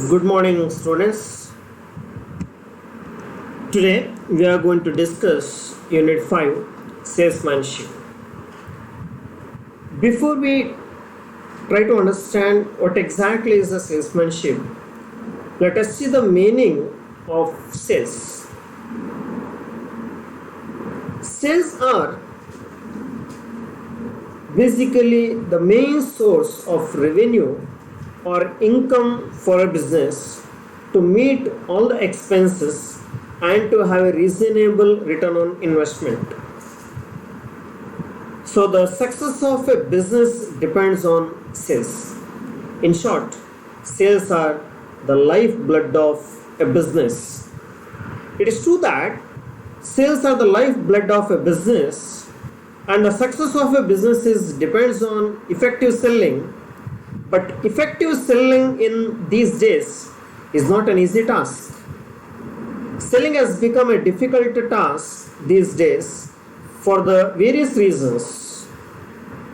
Good morning, students. Today we are going to discuss Unit 5 Salesmanship. Before we try to understand what exactly is the salesmanship, let us see the meaning of sales. Sales are basically the main source of revenue or income for a business to meet all the expenses and to have a reasonable return on investment. So the success of a business depends on sales. In short, sales are the lifeblood of a business. It is true that sales are the lifeblood of a business, and the success of a business depends on effective selling. But effective selling in these days is not an easy task. Selling has become a difficult task these days for the various reasons.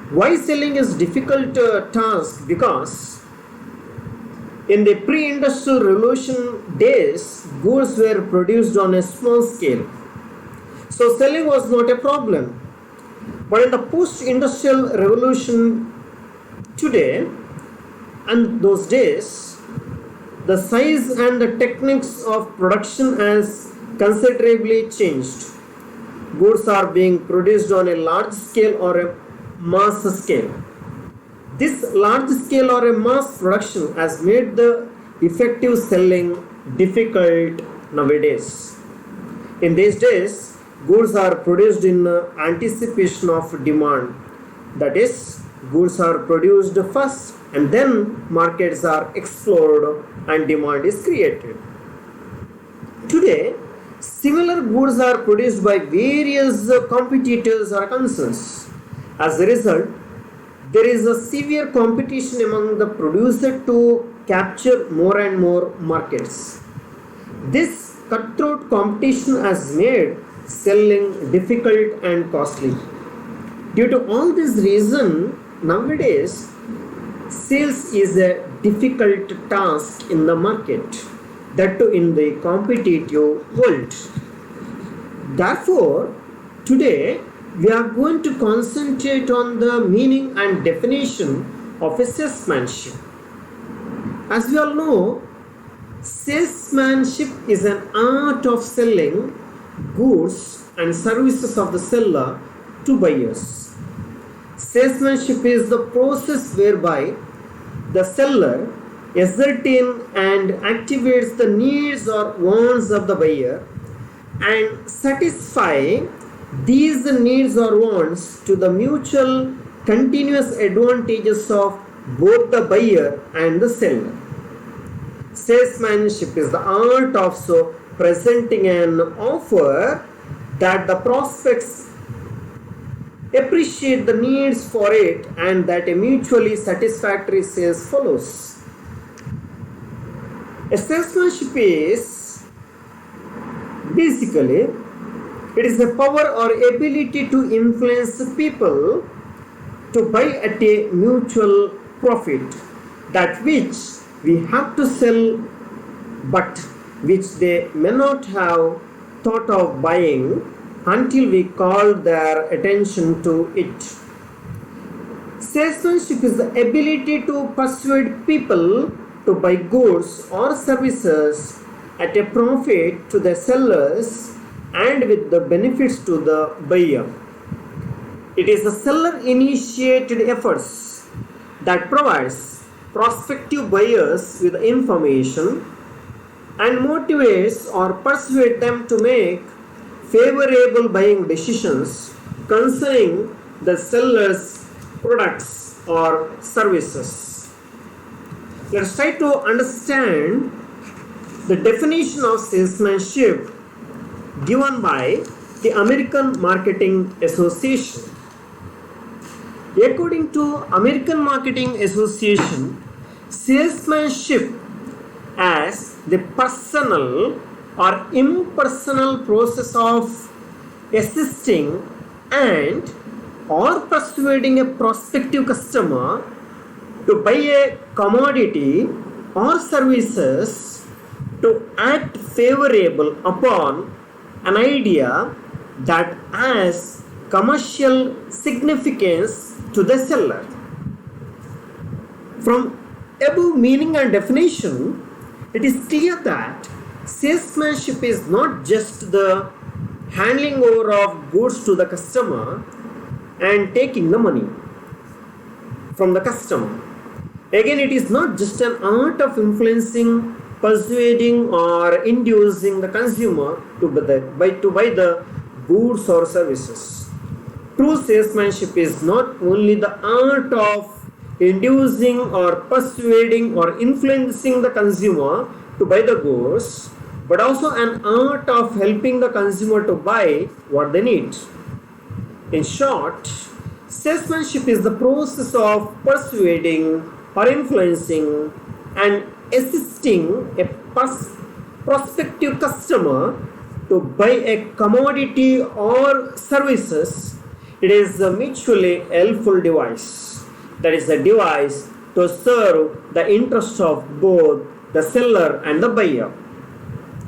Why selling is difficult task? Because in the pre-industrial revolution days, goods were produced on a small scale. So selling was not a problem. But in the post-industrial revolution today, and those days, the size and the techniques of production has considerably changed. Goods are being produced on a large scale or a mass scale. This large scale or a mass production has made the effective selling difficult nowadays. In these days, goods are produced in anticipation of demand. That is, goods are produced first and then markets are explored and demand is created. Today, similar goods are produced by various competitors or concerns. As a result, there is a severe competition among the producers to capture more and more markets. This cutthroat competition has made selling difficult and costly. Due to all this reason, nowadays, sales is a difficult task in the market, that too in the competitive world. Therefore, today we are going to concentrate on the meaning and definition of a salesmanship. As we all know, salesmanship is an art of selling goods and services of the seller to buyers. Salesmanship is the process whereby the seller ascertains and activates the needs or wants of the buyer and satisfy these needs or wants to the mutual continuous advantages of both the buyer and the seller. Salesmanship is the art of presenting an offer that the prospects appreciate the needs for it and that a mutually satisfactory sales follows. A salesmanship is basically it is the power or ability to influence people to buy at a mutual profit that which we have to sell but which they may not have thought of buying until we call their attention to it. Salesmanship is the ability to persuade people to buy goods or services at a profit to the sellers and with the benefits to the buyer. It is the seller-initiated efforts that provides prospective buyers with information and motivates or persuade them to make favorable buying decisions concerning the seller's products or services. Let's try to understand the definition of salesmanship given by the American Marketing Association. According to American Marketing Association, salesmanship as the personal or impersonal process of assisting and or persuading a prospective customer to buy a commodity or services to act favorable upon an idea that has commercial significance to the seller. From above meaning and definition, it is clear that salesmanship is not just the handing over of goods to the customer and taking the money from the customer. Again, it is not just an art of influencing, persuading, or inducing the consumer to buy the goods or services. True salesmanship is not only the art of inducing or persuading or influencing the consumer to buy the goods, but also an art of helping the consumer to buy what they need. In short, salesmanship is the process of persuading or influencing and assisting a prospective customer to buy a commodity or services. It is a mutually helpful device. That is a device to serve the interest of both the seller and the buyer.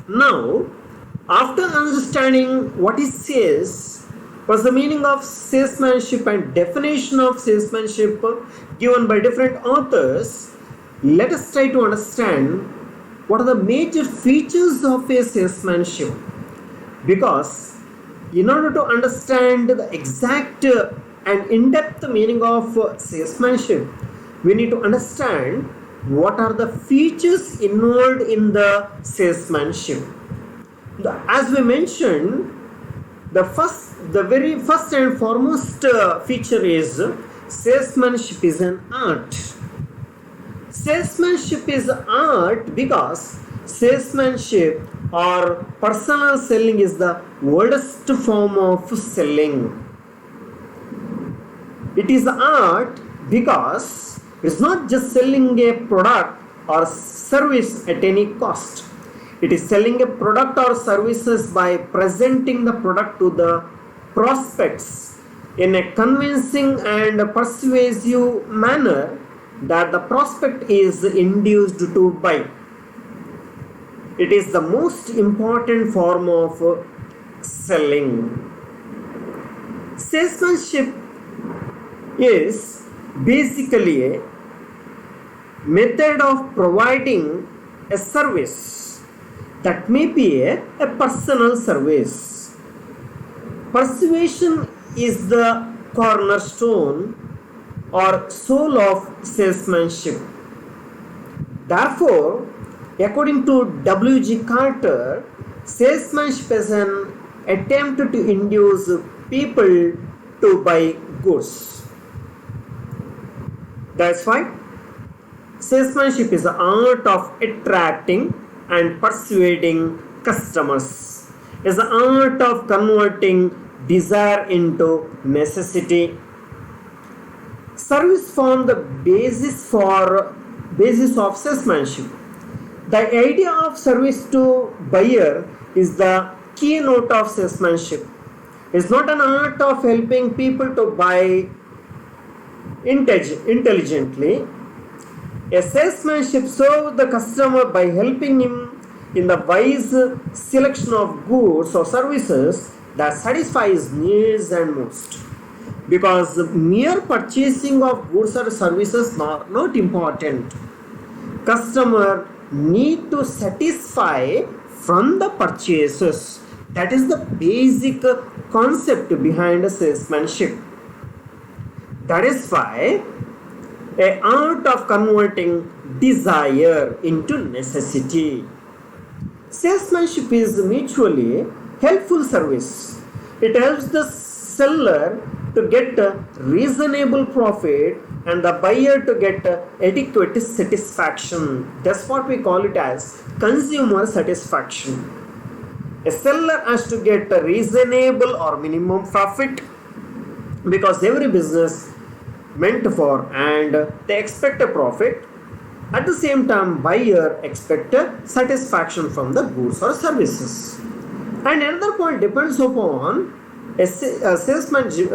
Now, after understanding what is sales, what's the meaning of salesmanship and definition of salesmanship given by different authors, let us try to understand what are the major features of a salesmanship. Because in order to understand the exact and in-depth meaning of salesmanship, we need to understand what are the features involved in the salesmanship. As we mentioned, the very first and foremost feature is salesmanship is an art. Salesmanship is art because salesmanship or personal selling is the oldest form of selling. It is art because it's not just selling a product or service at any cost. It is selling a product or services by presenting the product to the prospects in a convincing and persuasive manner that the prospect is induced to buy. It is the most important form of selling. Salesmanship is basically a method of providing a service that may be a personal service. Persuasion is the cornerstone or soul of salesmanship. Therefore, according to W.G. Carter, salesmanship is an attempt to induce people to buy goods. That's why salesmanship is the art of attracting and persuading customers. It's the art of converting desire into necessity. Service form the basis of salesmanship. The idea of service to buyer is the keynote of salesmanship. It's not an art of helping people to buy intelligently. A salesmanship serves the customer by helping him in the wise selection of goods or services that satisfy his needs and most. Because mere purchasing of goods or services are not important. Customer need to satisfy from the purchases. That is the basic concept behind salesmanship. That is why an art of converting desire into necessity. Salesmanship is mutually helpful service. It helps the seller to get a reasonable profit and the buyer to get adequate satisfaction. That's what we call it as consumer satisfaction. A seller has to get a reasonable or minimum profit because every business meant for and they expect a profit. At the same time, buyer expect a satisfaction from the goods or services. And another point depends upon salesmanship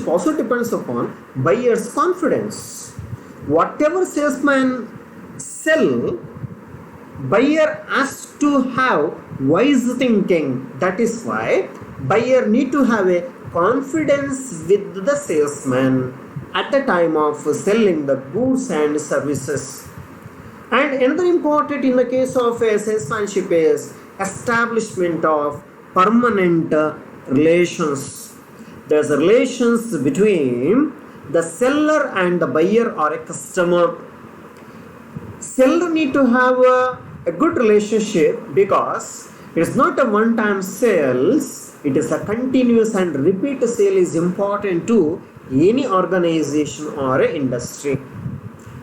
also depends upon buyer's confidence. Whatever salesman sell, buyer has to have wise thinking. That is why buyer need to have a confidence with the salesman at the time of selling the goods and services. And another important in the case of a salesmanship is establishment of permanent relations. There's relations between the seller and the buyer or a customer. Seller need to have a good relationship because it is not a one-time sales. It is a continuous and repeat sale is important to any organization or a industry.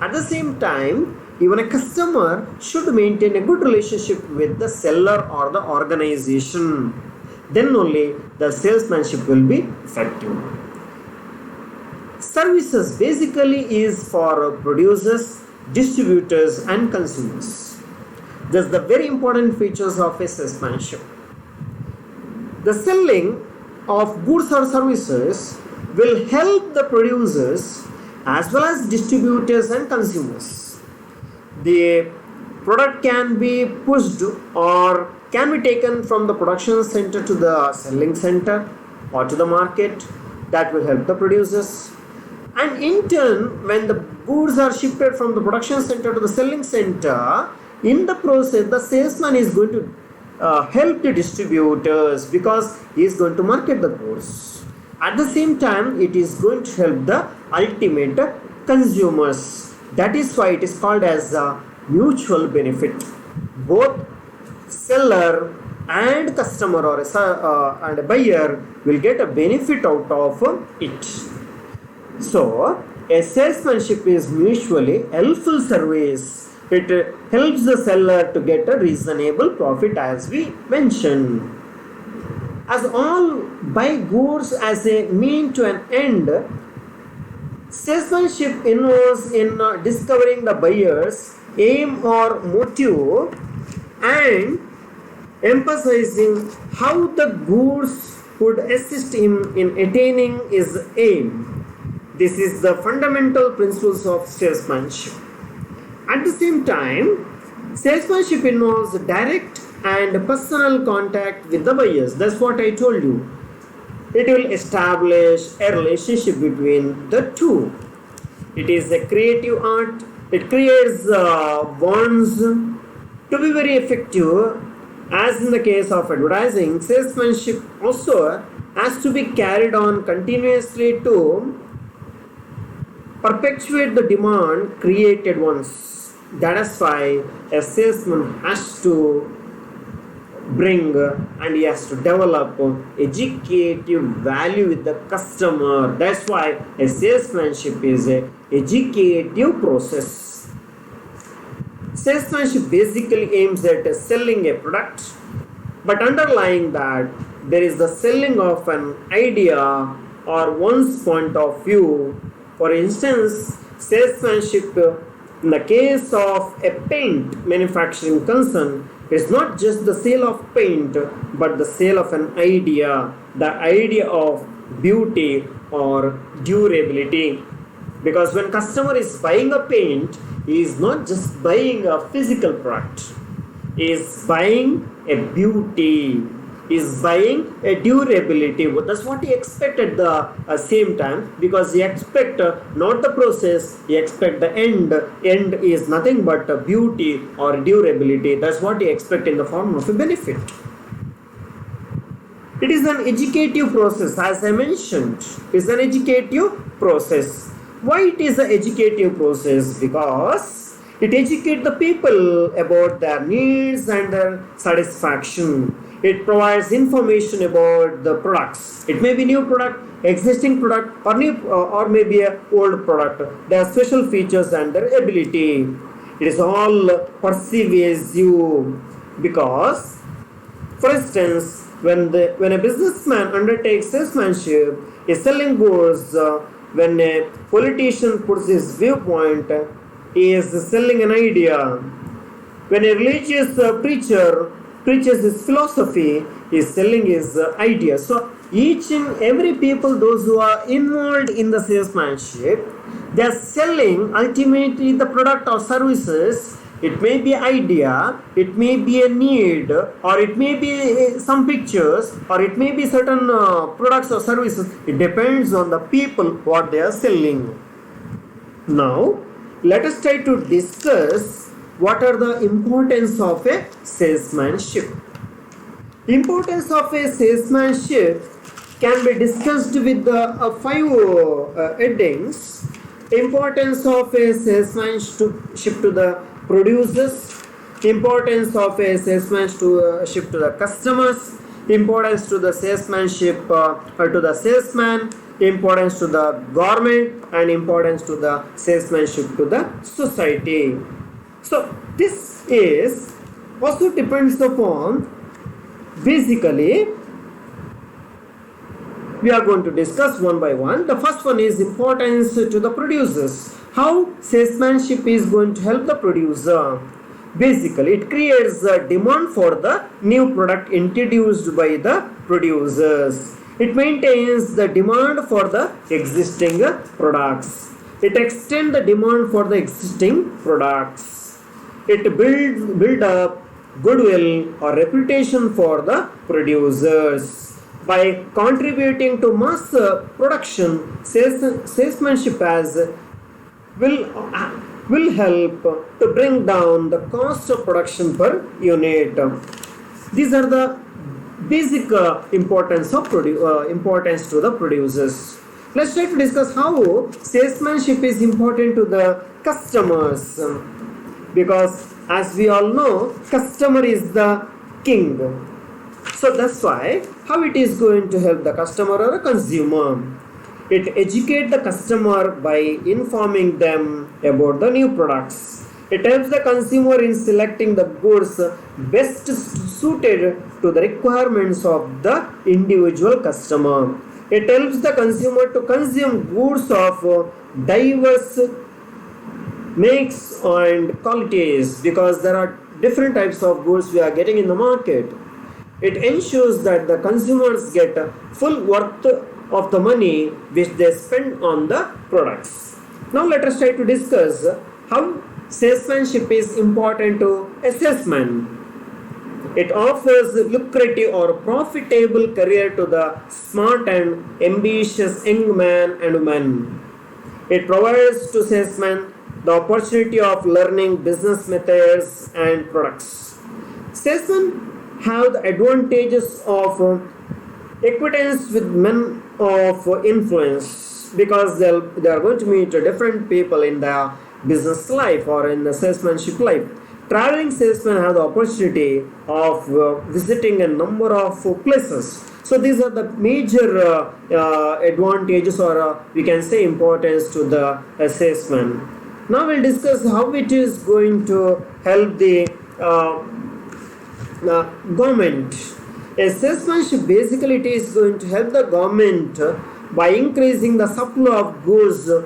At the same time, even a customer should maintain a good relationship with the seller or the organization. Then only the salesmanship will be effective. Services basically is for producers, distributors and consumers. These are the very important features of a salesmanship. The selling of goods or services will help the producers as well as distributors and consumers. The product can be pushed or can be taken from the production center to the selling center or to the market. That will help the producers. And in turn, when the goods are shifted from the production center to the selling center, in the process, the salesman is going to help the distributors because he is going to market the goods. At the same time, it is going to help the ultimate consumers. That is why it is called as a mutual benefit. Both seller and customer or and a buyer will get a benefit out of it. So, a salesmanship is mutually helpful service. It helps the seller to get a reasonable profit as we mentioned. As all buy goods as a mean to an end, salesmanship involves in discovering the buyer's aim or motive and emphasizing how the goods would assist him in attaining his aim. This is the fundamental principles of salesmanship. At the same time, salesmanship involves direct and personal contact with the buyers. That's what I told you. It will establish a relationship between the two. It is a creative art. It creates bonds to be very effective. As in the case of advertising, salesmanship also has to be carried on continuously to perpetuate the demand created once. That is why a salesman has to bring and he has to develop educative value with the customer. That's why a salesmanship is a educative process. Salesmanship basically aims at selling a product, but underlying that there is the selling of an idea or one's point of view. For instance, salesmanship in the case of a paint manufacturing concern is not just the sale of paint but the sale of an idea, the idea of beauty or durability. Because when customer is buying a paint, he is not just buying a physical product, he is buying a beauty, he is buying a durability. That's what he expect at the same time, because he expect not the process, he expect the end. End is nothing but beauty or durability. That's what he expect in the form of a benefit. It is an educative process, as I mentioned. It is an educative process. Why it is an educative process? Because it educates the people about their needs and their satisfaction. It provides information about the products. It may be new product, existing product, or new, or maybe a old product. Their special features and their ability. It is all persuasive because, for instance, when a businessman undertakes salesmanship, is selling goods. When a politician puts his viewpoint, he is selling an idea. When a religious preacher preaches his philosophy, he is selling his idea. So each and every people, those who are involved in the salesmanship, they are selling ultimately the product or services It may be idea, it may be a need, or it may be some pictures, or it may be certain products or services. It depends on the people what they are selling. Now, let us try to discuss what are the importance of a salesmanship. Importance of a salesmanship can be discussed with the five headings. Importance of a salesmanship to the producers, importance of a salesmanship to the customers, importance to the salesmanship to the salesman, importance to the government, and importance to the salesmanship to the society. So this is also depends upon, basically we are going to discuss one by one. The first one is importance to the producers. How salesmanship is going to help the producer. Basically, it creates a demand for the new product introduced by the producers. It maintains the demand for the existing products. It extends the demand for the existing products. It build up goodwill or reputation for the producers. By contributing to mass production, salesmanship will help to bring down the cost of production per unit. These are the basic importance to the producers. Let's try to discuss how salesmanship is important to the customers, because as we all know, customer is the king. So that's why how it is going to help the customer or a consumer. It educates the customer by informing them about the new products. It helps the consumer in selecting the goods best suited to the requirements of the individual customer. It helps the consumer to consume goods of diverse makes and qualities, because there are different types of goods we are getting in the market. It ensures that the consumers get full worth of the money which they spend on the products. Now let us try to discuss how salesmanship is important to a salesman. It offers lucrative or profitable career to the smart and ambitious young man and woman. It provides to salesmen the opportunity of learning business methods and products. Salesmen have the advantages of acquaintance with men of influence, because they are going to meet different people in their business life or in the salesmanship life. Traveling salesmen have the opportunity of visiting a number of places. So these are the major advantages, or we can say importance to the salesman. Now we'll discuss how it is going to help the government. A salesmanship, basically it is going to help the government by increasing the supply of goods to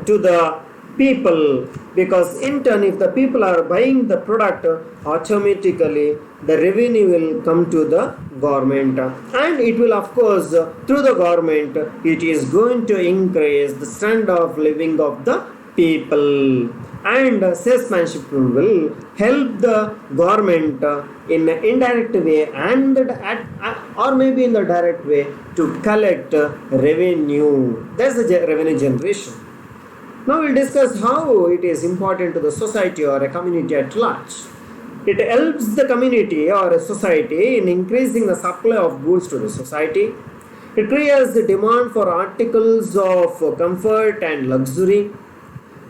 the people, because in turn if the people are buying the product, automatically the revenue will come to the government, and it will of course through the government it is going to increase the standard of living of the people, and salesmanship will help the government in an indirect way and or maybe in the direct way to collect revenue. That's the revenue generation. Now we'll discuss how it is important to the society or a community at large. It helps the community or a society in increasing the supply of goods to the society. It creates the demand for articles of comfort and luxury.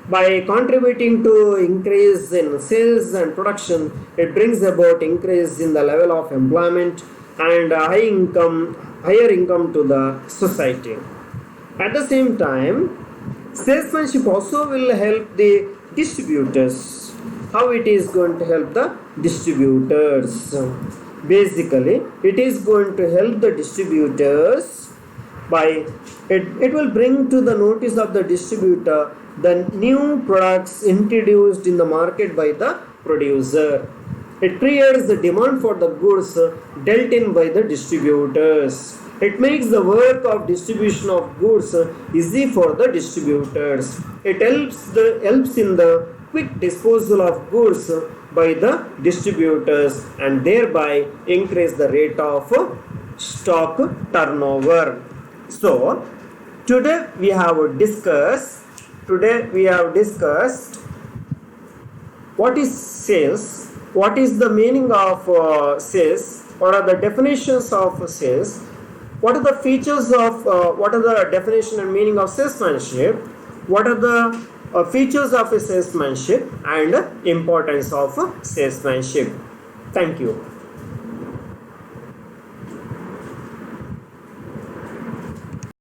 By contributing to increase in sales and production, it brings about increase in the level of employment and higher income to the society. At the same time, salesmanship also will help the distributors. How it is going to help the distributors? Basically, it is going to help the distributors by it will bring to the notice of the distributor the new products introduced in the market by the producer. It creates the demand for the goods dealt in by the distributors. It makes the work of distribution of goods easy for the distributors. It helps in the quick disposal of goods by the distributors and thereby increase the rate of stock turnover. So today we have discussed what is sales, what is the meaning of sales, what are the definitions of sales, what are the features of what are the definition and meaning of salesmanship, what are the features of a salesmanship and importance of salesmanship. Thank you.